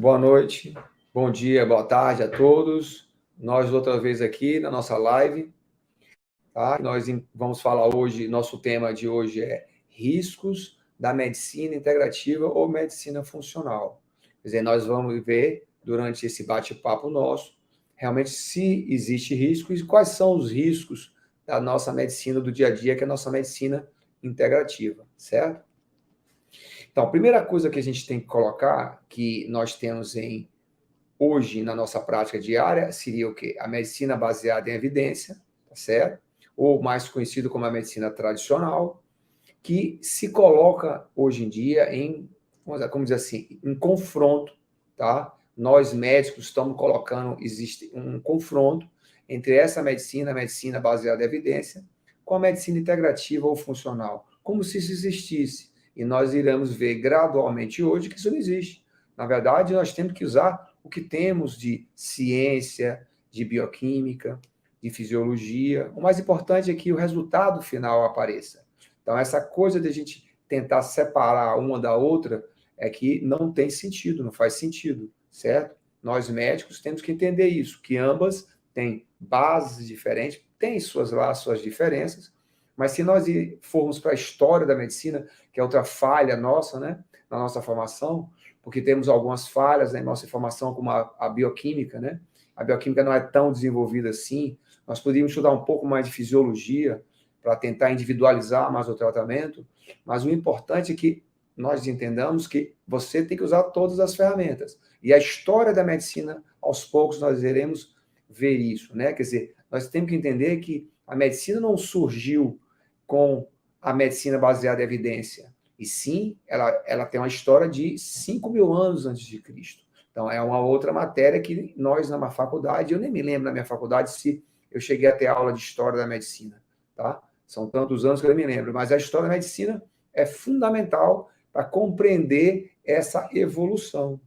Boa noite, bom dia, boa tarde a todos. Nós outra vez aqui na nossa live, tá? Nós vamos falar hoje, nosso tema de hoje é riscos da medicina integrativa ou medicina funcional. Quer dizer, nós vamos ver durante esse bate-papo nosso, realmente se existe risco e quais são os riscos da nossa medicina do dia a dia, que é a nossa medicina integrativa, certo? Então, a primeira coisa que a gente tem que colocar, que nós temos hoje na nossa prática diária, seria o quê? A medicina baseada em evidência, tá certo? Ou mais conhecido como a medicina tradicional, que se coloca hoje em dia em, vamos dizer assim, em confronto, tá? Nós médicos estamos colocando, existe um confronto entre essa medicina, a medicina baseada em evidência, com a medicina integrativa ou funcional, como se isso existisse. E nós iremos ver gradualmente hoje que isso não existe. Na verdade, nós temos que usar o que temos de ciência, de bioquímica, de fisiologia. O mais importante é que o resultado final apareça. Então, essa coisa de a gente tentar separar uma da outra é que não tem sentido, não faz sentido, certo? Nós médicos temos que entender isso, que ambas têm bases diferentes, têm suas diferenças, mas se nós formos para a história da medicina, que é outra falha nossa, né, na nossa formação, porque temos algumas falhas na nossa formação, como a bioquímica, né? A bioquímica não é tão desenvolvida assim. Nós poderíamos estudar um pouco mais de fisiologia para tentar individualizar mais o tratamento, mas o importante é que nós entendamos que você tem que usar todas as ferramentas. E a história da medicina, aos poucos, nós iremos ver isso, né? Quer dizer, nós temos que entender que a medicina não com a medicina baseada em evidência, e sim, ela tem uma história de 5.000 anos antes de Cristo. Então, é uma outra matéria que nós, na faculdade, eu nem me lembro na minha faculdade se eu cheguei a ter aula de história da medicina, tá? São tantos anos que eu nem me lembro, mas a história da medicina é fundamental para compreender essa evolução.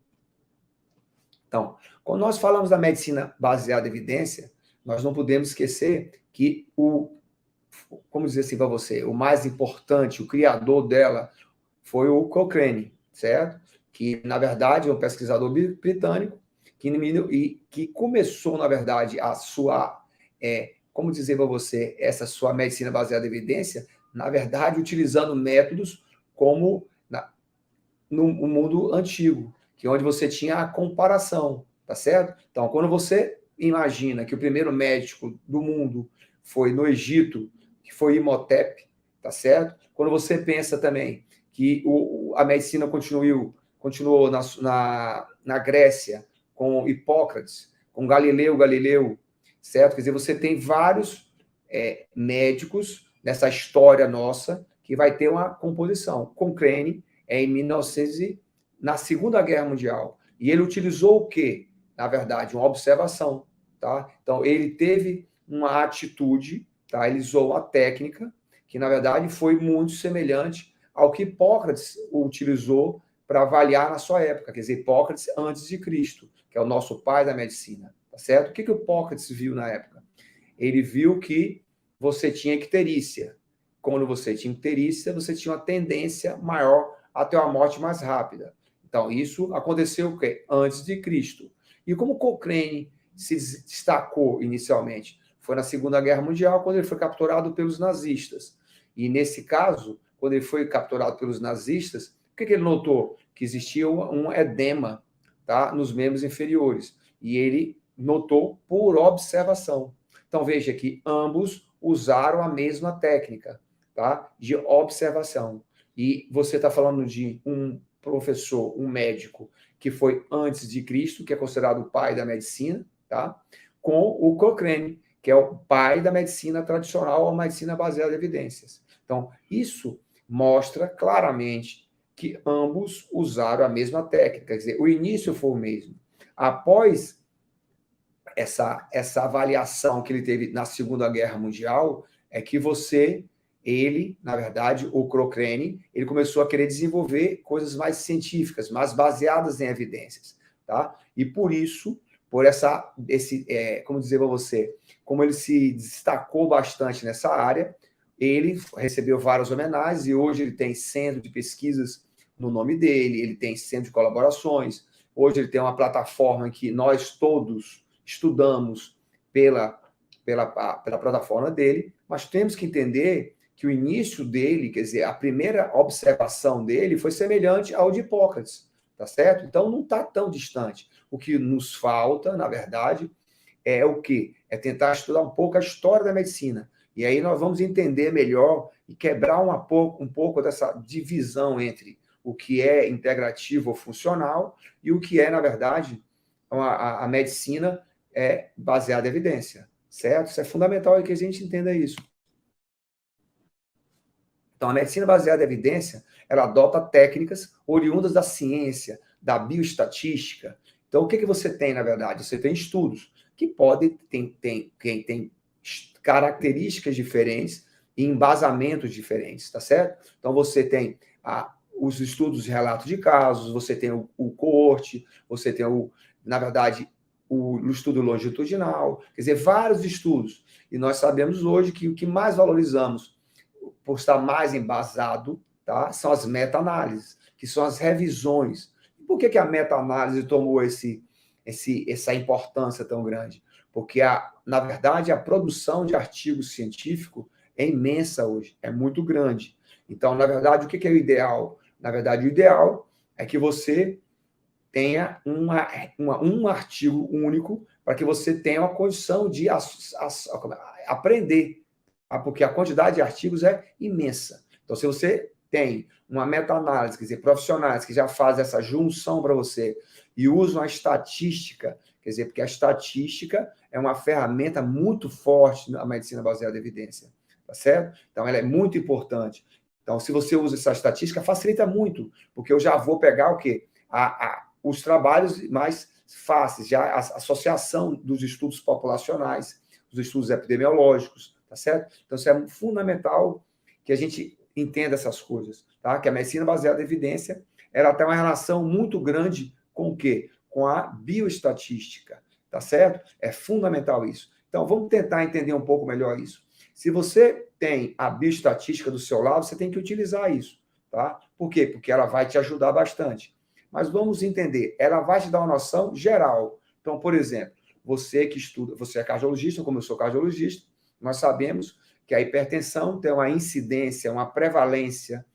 Então, quando nós falamos da medicina baseada em evidência, nós não podemos esquecer que como dizer assim para você, o mais importante, o criador dela foi o Cochrane, certo? Que, na verdade, é um pesquisador britânico que começou, na verdade, a sua, como dizer para você, essa sua medicina baseada em evidência, na verdade, utilizando métodos como no mundo antigo, que é onde você tinha a comparação, tá certo? Então, quando você imagina que o primeiro médico do mundo foi no Egito, que foi Imhotep, tá certo? Quando você pensa também que a medicina continuou na Grécia, com Hipócrates, com Galileu, certo? Quer dizer, você tem vários médicos nessa história nossa que vai ter uma composição. Cochrane em 1900, na Segunda Guerra Mundial. E ele utilizou o quê? Na verdade, uma observação. Tá? Então, ele teve uma atitude, tá? Ele usou uma técnica que, na verdade, foi muito semelhante ao que Hipócrates utilizou para avaliar na sua época. Quer dizer, Hipócrates antes de Cristo, que é o nosso pai da medicina. Tá certo? O que Hipócrates viu na época? Ele viu que você tinha icterícia. Quando você tinha icterícia, você tinha uma tendência maior a ter uma morte mais rápida. Então, isso aconteceu o quê? Antes de Cristo. E como Cochrane se destacou inicialmente? Foi na Segunda Guerra Mundial, quando ele foi capturado pelos nazistas. E, nesse caso, quando ele foi capturado pelos nazistas, o que ele notou? Que existia um edema, tá, nos membros inferiores. E ele notou por observação. Então, veja que ambos usaram a mesma técnica, tá, de observação. E você está falando de um professor, um médico, que foi antes de Cristo, que é considerado o pai da medicina, tá? Com o Cochrane, que é o pai da medicina tradicional, a medicina baseada em evidências. Então, isso mostra claramente que ambos usaram a mesma técnica, quer dizer, o início foi o mesmo. Após essa avaliação que ele teve na Segunda Guerra Mundial, é que ele, na verdade, o Cochrane, ele começou a querer desenvolver coisas mais científicas, mais baseadas em evidências, tá? E por isso, como dizer para você, como ele se destacou bastante nessa área, ele recebeu várias homenagens e hoje ele tem centro de pesquisas no nome dele, ele tem centro de colaborações, Hoje ele tem uma plataforma que nós todos estudamos pela plataforma dele, mas temos que entender que o início dele, quer dizer, a primeira observação dele foi semelhante ao de Hipócrates, tá certo? Então não está tão distante. O que nos falta, na verdade, é o quê? É tentar estudar um pouco a história da medicina. E aí nós vamos entender melhor e quebrar um pouco dessa divisão entre o que é integrativo ou funcional e o que é, na verdade, a medicina baseada em evidência, certo? Isso é fundamental que a gente entenda isso. Então, a medicina baseada em evidência, ela adota técnicas oriundas da ciência, da bioestatística. Então, o que você tem, na verdade? Você tem estudos que podem tem características diferentes e embasamentos diferentes, tá certo? Então, você tem os estudos de relato de casos, você tem o coorte, você tem, na verdade, o estudo longitudinal, quer dizer, vários estudos. E nós sabemos hoje que o que mais valorizamos, por estar mais embasado, tá, são as meta-análises, que são as revisões. Por que a meta-análise tomou essa importância tão grande? Porque, na verdade, a produção de artigo científico é imensa hoje, é muito grande. Então, na verdade, o que é o ideal? Na verdade, o ideal é que você tenha um artigo único para que você tenha uma condição de aprender, porque a quantidade de artigos é imensa. Então, se você tem uma meta-análise, quer dizer, profissionais que já fazem essa junção para você e usam a estatística, quer dizer, porque a estatística é uma ferramenta muito forte na medicina baseada em evidência, tá certo? Então, ela é muito importante. Então, se você usa essa estatística, facilita muito, porque eu já vou pegar o quê? Os trabalhos mais fáceis, já a associação dos estudos populacionais, dos estudos epidemiológicos, tá certo? Então, isso é fundamental que a gente entenda essas coisas, tá? Que a medicina baseada em evidência, ela tem uma relação muito grande com o quê? Com a bioestatística, tá certo? É fundamental isso. Então, vamos tentar entender um pouco melhor isso. Se você tem a bioestatística do seu lado, você tem que utilizar isso, tá? Por quê? Porque ela vai te ajudar bastante. Mas vamos entender, ela vai te dar uma noção geral. Então, por exemplo, você que estuda, você é cardiologista, como eu sou cardiologista, nós sabemos que a hipertensão tem uma incidência, uma prevalência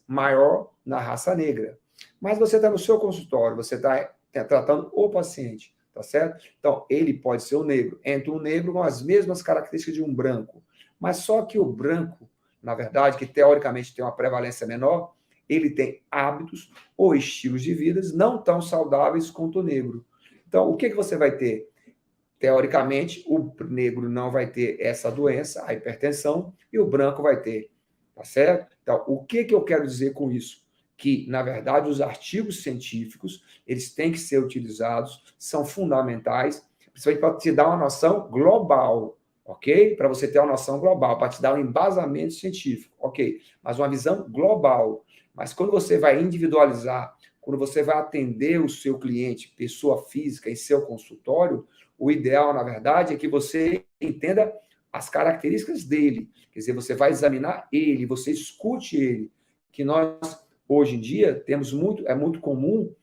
maior na raça negra. Mas você está no seu consultório, você está tratando o paciente, tá certo? Então, ele pode ser um negro, entre um negro com as mesmas características de um branco. Mas só que o branco, na verdade, que teoricamente tem uma prevalência menor, ele tem hábitos ou estilos de vida não tão saudáveis quanto o negro. Então, o que você vai ter? Teoricamente, o negro não vai ter essa doença, a hipertensão, e o branco vai ter, tá certo? Então, o que eu quero dizer com isso? Que, na verdade, os artigos científicos, eles têm que ser utilizados, são fundamentais, principalmente para te dar uma noção global, ok? Para você ter uma noção global, para te dar um embasamento científico, ok? Mas uma visão global. Mas quando você vai individualizar, quando você vai atender o seu cliente, pessoa física, em seu consultório, o ideal, na verdade, é que você entenda as características dele. Quer dizer, você vai examinar ele, você escute ele. Que nós, hoje em dia, é muito comum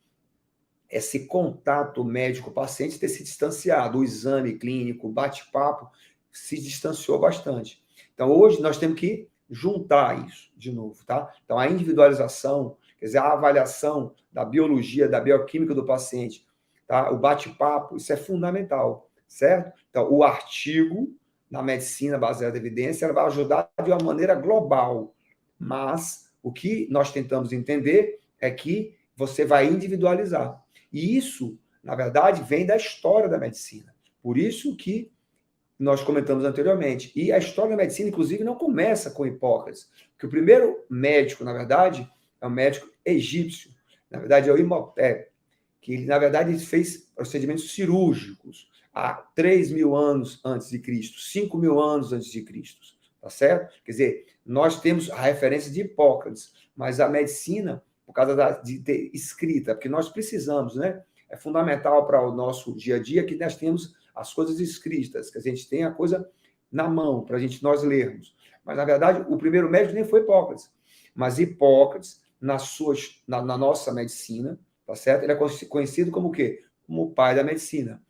esse contato médico-paciente ter se distanciado. O exame clínico, o bate-papo, se distanciou bastante. Então, hoje, nós temos que juntar isso de novo, tá? Então, a individualização, quer dizer, a avaliação da biologia, da bioquímica do paciente, tá? O bate-papo, isso é fundamental, certo? Então, o artigo na medicina baseada em evidência, ela vai ajudar de uma maneira global, mas o que nós tentamos entender é que você vai individualizar. E isso, na verdade, vem da história da medicina. Por isso que nós comentamos anteriormente. E a história da medicina, inclusive, não começa com Hipócrates, porque o primeiro médico, na verdade, é um médico egípcio. Na verdade, é o Imhotep, que ele, na verdade, fez procedimentos cirúrgicos há 3.000 anos antes de Cristo, 5.000 anos antes de Cristo, tá certo? Quer dizer, nós temos a referência de Hipócrates, mas a medicina, por causa de ter escrita, porque nós precisamos, né? É fundamental para o nosso dia a dia que nós temos as coisas escritas, que a gente tem a coisa na mão, para nós lermos. Mas, na verdade, o primeiro médico nem foi Hipócrates. Mas Hipócrates, na nossa medicina, tá certo? Ele é conhecido como o quê? Como o pai da medicina.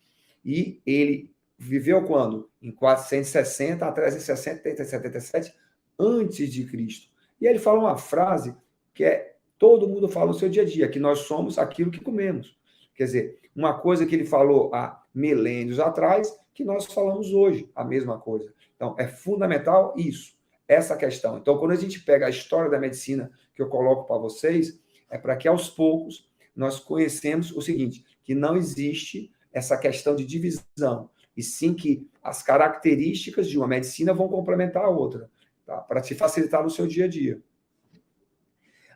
E ele viveu quando? Em 460 a 360, 77 antes de Cristo. E ele fala uma frase que todo mundo fala no seu dia a dia, que nós somos aquilo que comemos. Quer dizer, uma coisa que ele falou há milênios atrás, que nós falamos hoje, a mesma coisa. Então, é fundamental isso, essa questão. Então, quando a gente pega a história da medicina que eu coloco para vocês, é para que aos poucos nós conhecemos o seguinte, que não existe essa questão de divisão, e sim que as características de uma medicina vão complementar a outra, tá? Para te facilitar no seu dia a dia.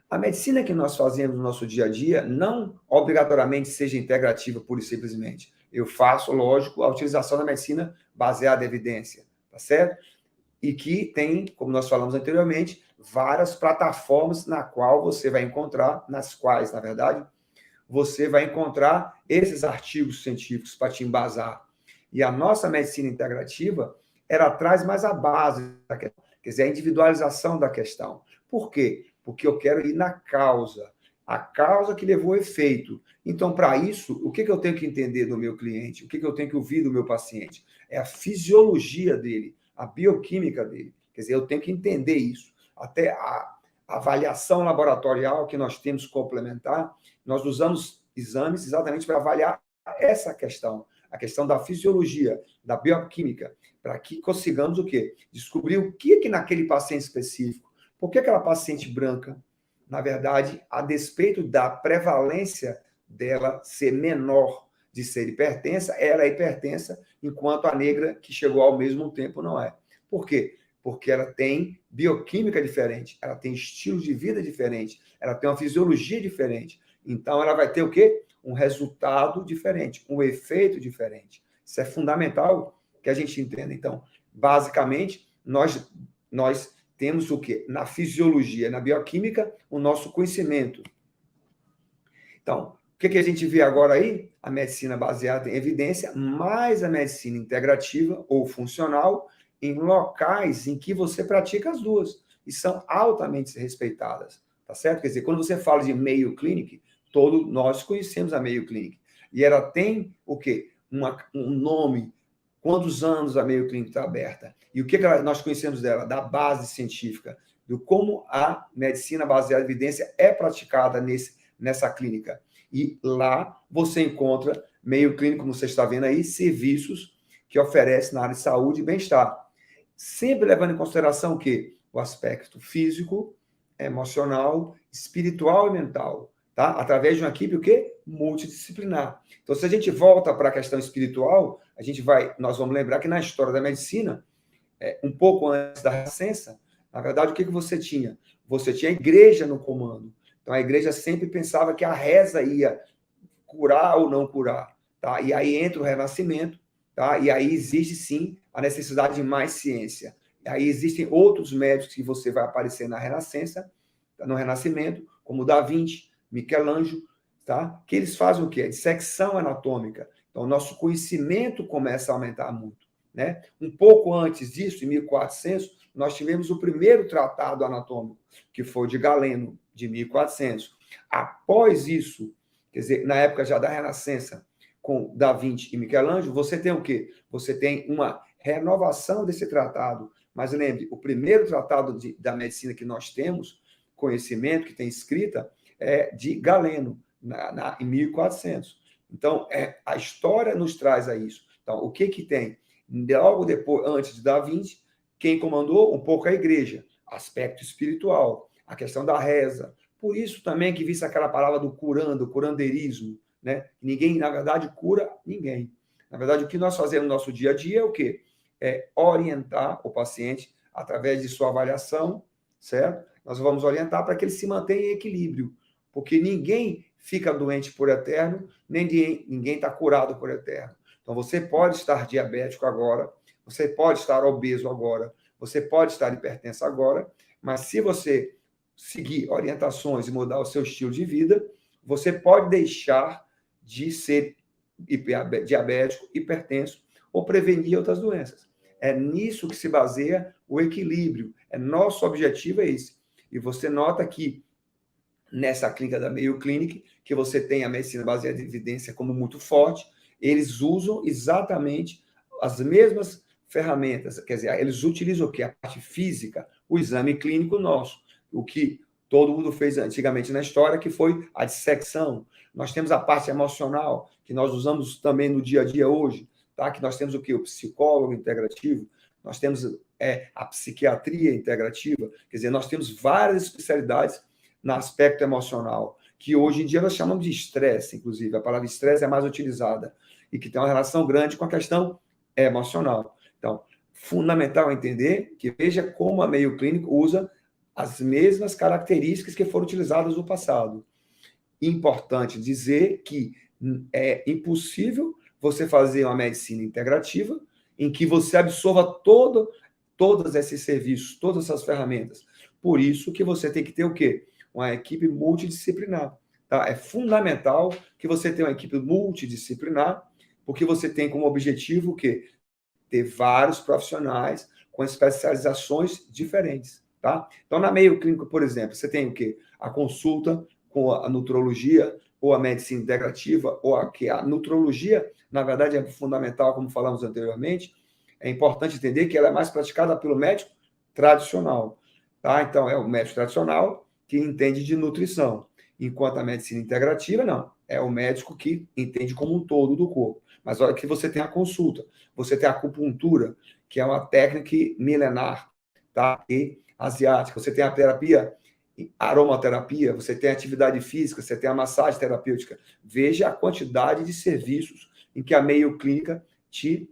A medicina que nós fazemos no nosso dia a dia não obrigatoriamente seja integrativa pura e simplesmente. Eu faço, lógico, a utilização da medicina baseada em evidência, tá certo? E que tem, como nós falamos anteriormente, várias plataformas nas quais, na verdade, você vai encontrar esses artigos científicos para te embasar. E a nossa medicina integrativa, ela traz mais a base da questão, quer dizer, a individualização da questão. Por quê? Porque eu quero ir na causa, a causa que levou ao efeito. Então, para isso, o que eu tenho que entender do meu cliente? O que eu tenho que ouvir do meu paciente? É a fisiologia dele, a bioquímica dele. Quer dizer, eu tenho que entender isso. Até a avaliação laboratorial que nós temos complementar, nós usamos exames exatamente para avaliar essa questão, a questão da fisiologia, da bioquímica, para que consigamos o quê? Descobrir o que naquele paciente específico, por que aquela paciente branca, na verdade, a despeito da prevalência dela ser menor de ser hipertensa, ela é hipertensa, enquanto a negra, que chegou ao mesmo tempo, não é. Por quê? Porque ela tem bioquímica diferente, ela tem estilo de vida diferente, ela tem uma fisiologia diferente. Então, ela vai ter o quê? Um resultado diferente, um efeito diferente. Isso é fundamental que a gente entenda. Então, basicamente, nós temos o quê? Na fisiologia, na bioquímica, o nosso conhecimento. Então, o que a gente vê agora aí? A medicina baseada em evidência, mais a medicina integrativa ou funcional, em locais em que você pratica as duas, e são altamente respeitadas, tá certo? Quer dizer, quando você fala de Mayo Clinic, todos nós conhecemos a Mayo Clinic, e ela tem o quê? Um nome, quantos anos a Mayo Clinic está aberta, e o que nós conhecemos dela? Da base científica, do como a medicina baseada em evidência é praticada nessa clínica. E lá você encontra, Mayo Clinic, como você está vendo aí, serviços que oferece na área de saúde e bem-estar. Sempre levando em consideração o quê? O aspecto físico, emocional, espiritual e mental, tá? Através de uma equipe o quê? Multidisciplinar. Então, se a gente volta para a questão espiritual, nós vamos lembrar que na história da medicina, um pouco antes da Renascença, na verdade, o que você tinha? Você tinha a igreja no comando. Então, a igreja sempre pensava que a reza ia curar ou não curar, tá? E aí entra o Renascimento, tá? E aí existe, sim, a necessidade de mais ciência. E aí existem outros médicos que você vai aparecer na Renascença, no Renascimento, como Da Vinci, Michelangelo, tá? Que eles fazem o quê? A dissecção anatômica. Então, o nosso conhecimento começa a aumentar muito, né? Um pouco antes disso, em 1400, nós tivemos o primeiro tratado anatômico, que foi de Galeno, de 1400. Após isso, quer dizer, na época já da Renascença, com Da Vinci e Michelangelo, você tem o quê? Você tem uma renovação desse tratado. Mas lembre, o primeiro tratado da medicina que nós temos, conhecimento, que tem escrita, é de Galeno, em 1400. Então, a história nos traz a isso. Então, o que tem? Logo depois, antes de Da Vinci, quem comandou? Um pouco a igreja, aspecto espiritual, a questão da reza. Por isso também que viste aquela palavra do curando, curandeirismo, né? Ninguém, na verdade, cura ninguém. Na verdade, o que nós fazemos no nosso dia a dia é o quê? É orientar o paciente através de sua avaliação, certo? Nós vamos orientar para que ele se mantenha em equilíbrio, porque ninguém fica doente por eterno, nem ninguém está curado por eterno. Então, você pode estar diabético agora, você pode estar obeso agora, você pode estar hipertenso agora, mas se você seguir orientações e mudar o seu estilo de vida, você pode deixar de ser diabético, hipertenso ou prevenir outras doenças. É nisso que se baseia o equilíbrio. Nosso objetivo é esse. E você nota que nessa clínica da Mayo Clinic, que você tem a medicina baseada em evidência como muito forte, eles usam exatamente as mesmas ferramentas, quer dizer, eles utilizam o quê? A parte física, o exame clínico nosso, o que todo mundo fez antigamente na história, que foi a dissecção. Nós temos a parte emocional, que nós usamos também no dia a dia hoje, tá? Que nós temos o quê? O psicólogo integrativo, nós temos a psiquiatria integrativa, quer dizer, nós temos várias especialidades no aspecto emocional, que hoje em dia nós chamamos de estresse, inclusive, a palavra estresse é mais utilizada, e que tem uma relação grande com a questão emocional. Então, fundamental entender que veja como a Mayo Clinic usa as mesmas características que foram utilizadas no passado. Importante dizer que é impossível você fazer uma medicina integrativa em que você absorva todos esses serviços, todas essas ferramentas. Por isso que você tem que ter o quê? Uma equipe multidisciplinar. Tá? É fundamental que você tenha uma equipe multidisciplinar, porque você tem como objetivo o quê? Ter vários profissionais com especializações diferentes. Tá? Então, na Mayo Clinic, por exemplo, você tem o quê? A consulta com a nutrologia, ou a medicina integrativa, ou a nutrologia, na verdade, é fundamental, como falamos anteriormente. É importante entender que ela é mais praticada pelo médico tradicional. Tá? Então, é o médico tradicional que entende de nutrição, enquanto a medicina integrativa, não. É o médico que entende como um todo do corpo. Mas olha que você tem a consulta, você tem a acupuntura, que é uma técnica milenar, tá? E asiática. Você tem a terapia, aromaterapia, você tem a atividade física, você tem a massagem terapêutica. Veja a quantidade de serviços em que a Mayo Clinic te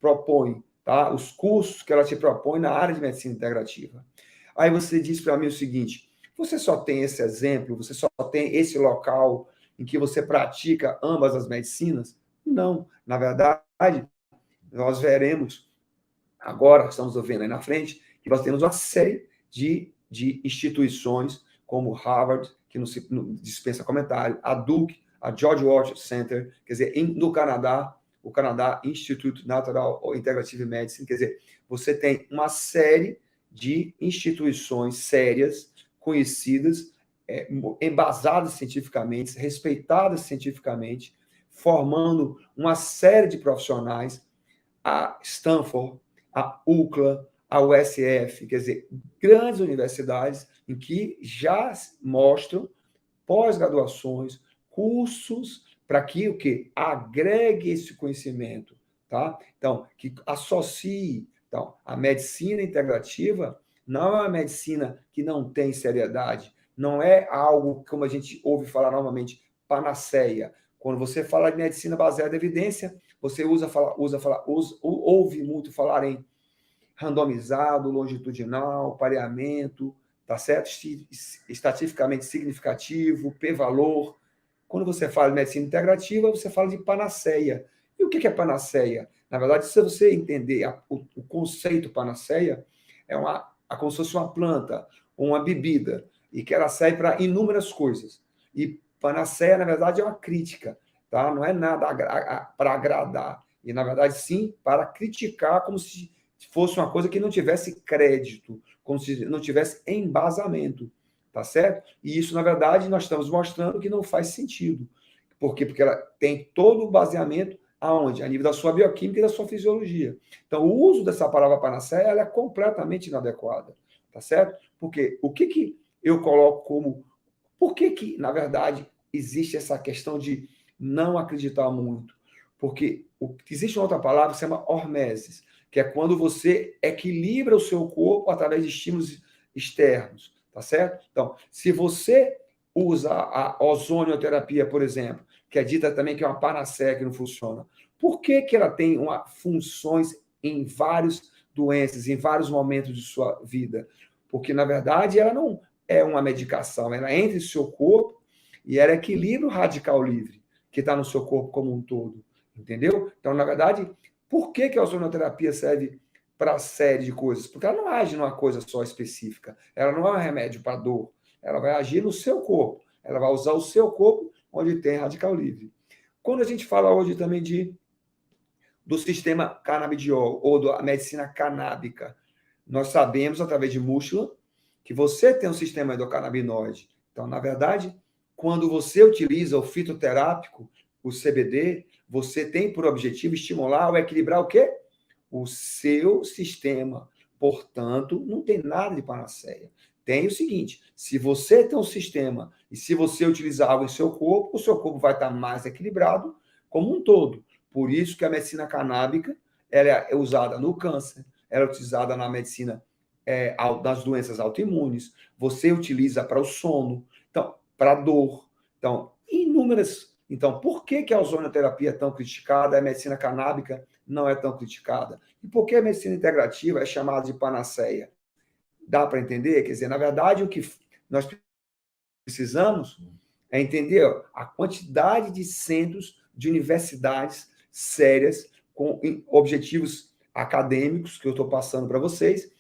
propõe, tá? Os cursos que ela te propõe na área de medicina integrativa. Aí você diz para mim o seguinte: você só tem esse exemplo, você só tem esse local em que você pratica ambas as medicinas? Não. Na verdade, nós veremos agora, estamos vendo aí na frente, que nós temos uma série de instituições como Harvard, que não dispensa comentário, a Duke, a George Washington Center, quer dizer, no Canadá, o Canadá Institute Natural Integrative Medicine, quer dizer, você tem uma série de instituições sérias, conhecidas, embasadas cientificamente, respeitadas cientificamente, formando uma série de profissionais, a Stanford, a UCLA, a USF, quer dizer, grandes universidades em que já mostram pós-graduações, cursos para que o quê? Agregue esse conhecimento, tá? Então, que associe. Então, a medicina integrativa não é uma medicina que não tem seriedade, não é algo, como a gente ouve falar normalmente, panaceia. Quando você fala de medicina baseada em evidência, você ouve muito falar em randomizado, longitudinal, pareamento, tá certo? Estatisticamente significativo, p-valor. Quando você fala de medicina integrativa, você fala de panaceia. E o que é panaceia? Na verdade, se você entender o conceito panaceia, como se fosse uma planta, uma bebida, e que ela serve para inúmeras coisas. E panaceia, na verdade, é uma crítica, tá? Não é nada para agradar. E, na verdade, sim, para criticar, como se fosse uma coisa que não tivesse crédito, como se não tivesse embasamento, tá certo? E isso, na verdade, nós estamos mostrando que não faz sentido. Por quê? Porque ela tem todo o baseamento aonde? A nível da sua bioquímica e da sua fisiologia. Então, o uso dessa palavra panaceia, ela é completamente inadequada, tá certo? Porque o que eu coloco como... Por que, na verdade, existe essa questão de não acreditar muito? Porque existe uma outra palavra que se chama hormesis, que é quando você equilibra o seu corpo através de estímulos externos, tá certo? Então, se você usa a ozonioterapia, por exemplo, que é dita também que é uma panaceia que não funciona, por que ela tem funções em várias doenças, em vários momentos de sua vida? Porque, na verdade, ela não é uma medicação, ela entra em seu corpo e ela equilibra o radical livre que está no seu corpo como um todo, entendeu? Então, na verdade, por que a ozonoterapia serve para série de coisas? Porque ela não age numa coisa só específica, ela não é um remédio para dor, ela vai agir no seu corpo, ela vai usar o seu corpo onde tem radical livre. Quando a gente fala hoje também do sistema canabidiol ou da medicina canábica, nós sabemos, através de Mushla, que você tem um sistema endocannabinoide, Então, na verdade, quando você utiliza o fitoterápico, o CBD, você tem por objetivo estimular ou equilibrar o quê? O seu sistema. Portanto, não tem nada de panaceia. Tem o seguinte, se você tem um sistema e se você utilizar algo em seu corpo, o seu corpo vai estar mais equilibrado como um todo. Por isso que a medicina canábica ela é usada no câncer, ela é utilizada na medicina das doenças autoimunes, você utiliza para o sono, então, para a dor. Então, inúmeras. Então, por que a ozonioterapia é tão criticada, a medicina canábica não é tão criticada? E por que a medicina integrativa é chamada de panaceia? Dá para entender? Quer dizer, na verdade, o que nós precisamos é entender a quantidade de centros de universidades sérias com objetivos acadêmicos que eu estou passando para vocês,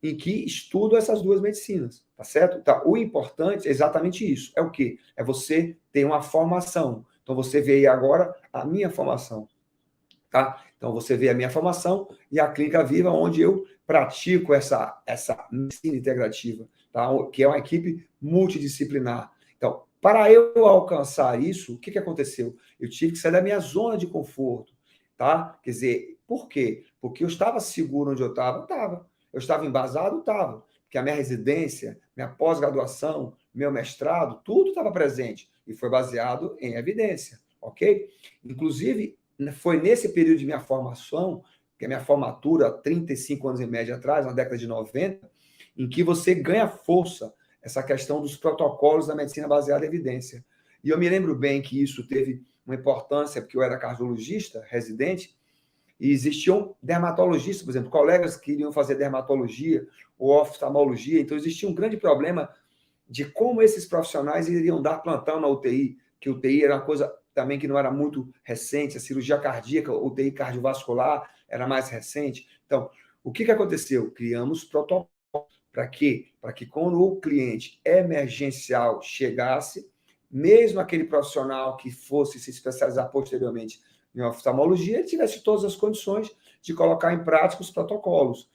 em que estudam essas duas medicinas, tá certo? Tá, o importante é exatamente isso. É o quê? É você ter uma formação. Então, você vê aí agora a minha formação, tá? Então, você vê a minha formação e a Clínica Viva, onde eu pratico essa medicina integrativa, tá? Que é uma equipe multidisciplinar. Então, para eu alcançar isso, o que aconteceu? Eu tive que sair da minha zona de conforto, tá? Quer dizer, por quê? Porque eu estava seguro onde eu estava? Estava. Eu estava embasado? Estava. Porque a minha residência, minha pós-graduação, meu mestrado, tudo estava presente e foi baseado em evidência, ok? Inclusive, foi nesse período de minha formação, que é a minha formatura, 35 anos em média atrás, na década de 90, em que você ganha força essa questão dos protocolos da medicina baseada em evidência. E eu me lembro bem que isso teve uma importância, porque eu era cardiologista, residente, e existiam dermatologistas, por exemplo, colegas que iriam fazer dermatologia ou oftalmologia, então existia um grande problema de como esses profissionais iriam dar plantão na UTI, que UTI era uma coisa também que não era muito recente, a cirurgia cardíaca, UTI cardiovascular era mais recente. Então, o que aconteceu? Criamos protocolos. Para quê? Para que quando o cliente emergencial chegasse, mesmo aquele profissional que fosse se especializar posteriormente em oftalmologia, ele tivesse todas as condições de colocar em prática os protocolos.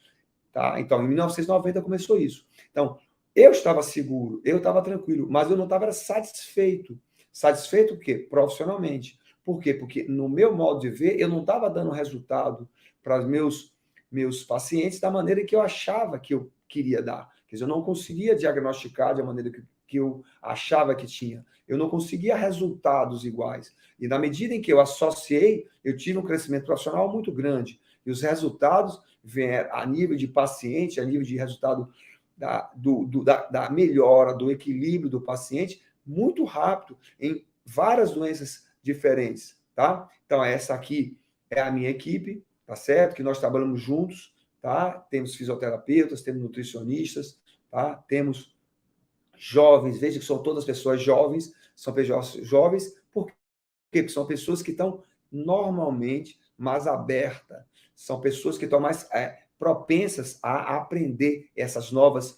Tá? Então, em 1990 começou isso. Então, eu estava seguro, eu estava tranquilo, mas eu não estava satisfeito. Satisfeito o quê? Profissionalmente. Por quê? Porque, no meu modo de ver, eu não estava dando resultado para os meus pacientes da maneira que eu achava que eu queria dar. Quer dizer, eu não conseguia diagnosticar da maneira que eu achava que tinha. Eu não conseguia resultados iguais. E na medida em que eu associei, eu tive um crescimento profissional muito grande. E os resultados vieram a nível de paciente, a nível de resultado da melhora, do equilíbrio do paciente, muito rápido, em várias doenças diferentes, tá? Então, essa aqui é a minha equipe, tá certo? Que nós trabalhamos juntos, tá? Temos fisioterapeutas, temos nutricionistas, tá? Temos jovens, veja que são todas pessoas jovens, são pessoas jovens, por quê? Porque são pessoas que estão normalmente mais abertas, são pessoas que estão mais propensas a aprender essas novas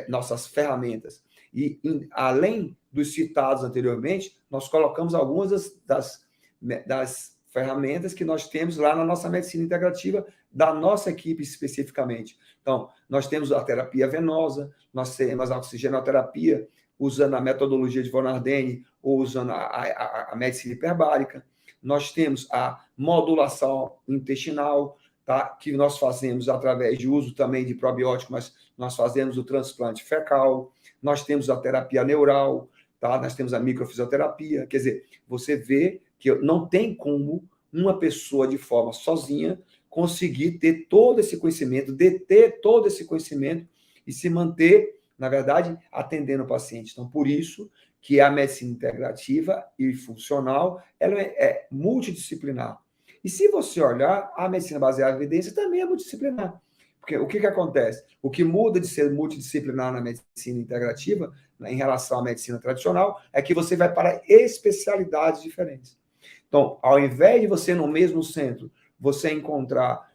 nossas ferramentas. E, além dos citados anteriormente, nós colocamos algumas das ferramentas que nós temos lá na nossa medicina integrativa, da nossa equipe especificamente. Então, nós temos a terapia venosa, nós temos a oxigenoterapia, usando a metodologia de Von Ardenne, ou usando a medicina hiperbárica. Nós temos a modulação intestinal, tá? Que nós fazemos através de uso também de probiótico, mas nós fazemos o transplante fecal. Nós temos a terapia neural, tá? Nós temos a microfisioterapia. Quer dizer, você vê que não tem como uma pessoa de forma sozinha conseguir ter todo esse conhecimento, deter todo esse conhecimento e se manter, na verdade, atendendo o paciente. Então, por isso que a medicina integrativa e funcional, ela é multidisciplinar. E se você olhar, a medicina baseada em evidência também é multidisciplinar. Porque o que acontece? O que muda de ser multidisciplinar na medicina integrativa, em relação à medicina tradicional, é que você vai para especialidades diferentes. Então, ao invés de você, no mesmo centro, você encontrar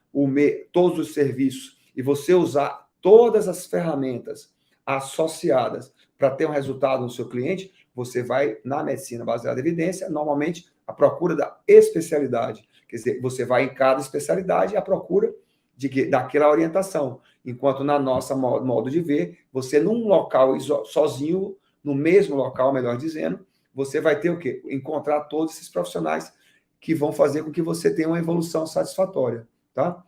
todos os serviços e você usar todas as ferramentas associadas para ter um resultado no seu cliente, você vai na medicina baseada em evidência, normalmente, à procura da especialidade. Quer dizer, você vai em cada especialidade à procura daquela orientação. Enquanto na nossa modo de ver, você num local sozinho, no mesmo local, melhor dizendo, você vai ter o quê? Encontrar todos esses profissionais que vão fazer com que você tenha uma evolução satisfatória, tá?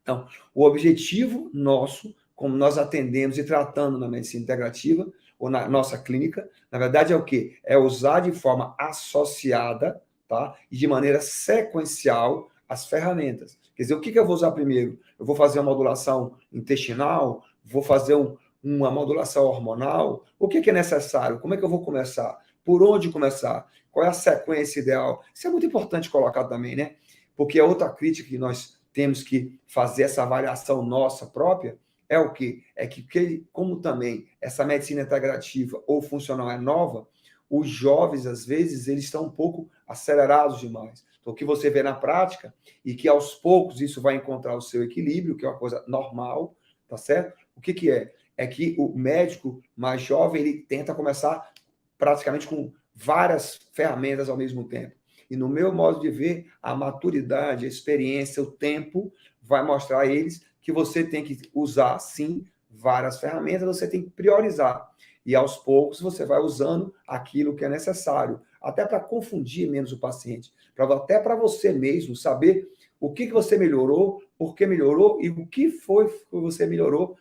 Então, o objetivo nosso, como nós atendemos e tratando na medicina integrativa, ou na nossa clínica, na verdade é o quê? É usar de forma associada, tá? E de maneira sequencial as ferramentas. Quer dizer, o que eu vou usar primeiro? Eu vou fazer uma modulação intestinal? Vou fazer uma modulação hormonal? O que é necessário? Como é que eu vou começar? Por onde começar? Qual é a sequência ideal? Isso é muito importante colocar também, né? Porque é outra crítica que nós temos que fazer essa avaliação nossa própria, é o quê? É que, como também essa medicina integrativa ou funcional é nova, os jovens, às vezes, eles estão um pouco acelerados demais. Então, o que você vê na prática, e que aos poucos isso vai encontrar o seu equilíbrio, que é uma coisa normal, tá certo? O que é? É que o médico mais jovem, ele tenta começar praticamente com várias ferramentas ao mesmo tempo. E no meu modo de ver, a maturidade, a experiência, o tempo vai mostrar a eles que você tem que usar, sim, várias ferramentas, você tem que priorizar. E aos poucos você vai usando aquilo que é necessário, até para confundir menos o paciente, até para você mesmo saber o que você melhorou, por que melhorou e o que foi que você melhorou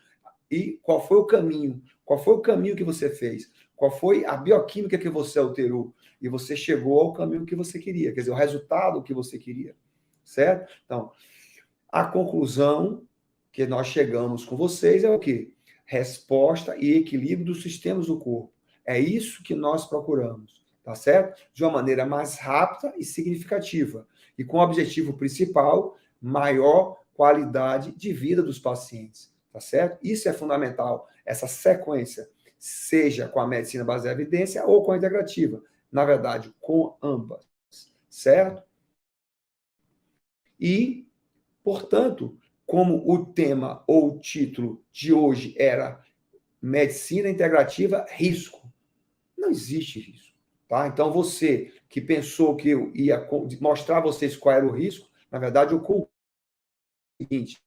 e qual foi o caminho que você fez, qual foi a bioquímica que você alterou e você chegou ao caminho que você queria, quer dizer, o resultado que você queria, certo? Então, a conclusão que nós chegamos com vocês é o quê? Resposta e equilíbrio dos sistemas do corpo. É isso que nós procuramos, tá certo? De uma maneira mais rápida e significativa. E com o objetivo principal, maior qualidade de vida dos pacientes, tá certo? Isso é fundamental, essa sequência, seja com a medicina baseada em evidência ou com a integrativa. Na verdade, com ambas, certo? E, portanto, como o tema ou o título de hoje era Medicina Integrativa, risco. Não existe risco, tá? Então, você que pensou que eu ia mostrar a vocês qual era o risco, na verdade, o seguinte,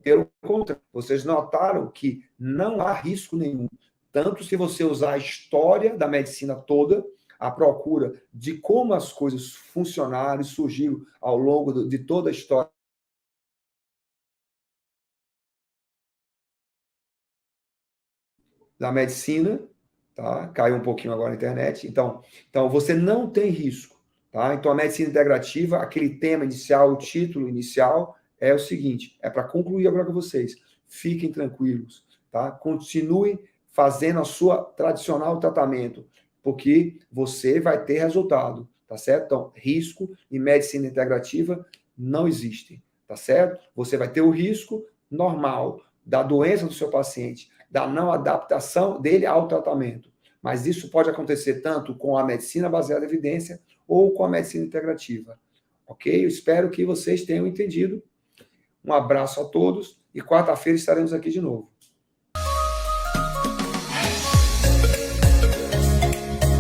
pelo contrário, vocês notaram que não há risco nenhum. Tanto se você usar a história da medicina toda, a procura de como as coisas funcionaram e surgiram ao longo de toda a história da medicina, tá? Caiu um pouquinho agora na internet. Então você não tem risco, tá? Então, a medicina integrativa, aquele tema inicial, o título inicial, é o seguinte, é para concluir agora com vocês. Fiquem tranquilos, tá? Continuem fazendo a sua tradicional tratamento, porque você vai ter resultado, tá certo? Então, risco em medicina integrativa não existem, tá certo? Você vai ter o risco normal da doença do seu paciente, da não adaptação dele ao tratamento. Mas isso pode acontecer tanto com a medicina baseada em evidência ou com a medicina integrativa. Ok? Eu espero que vocês tenham entendido. Um abraço a todos e quarta-feira estaremos aqui de novo.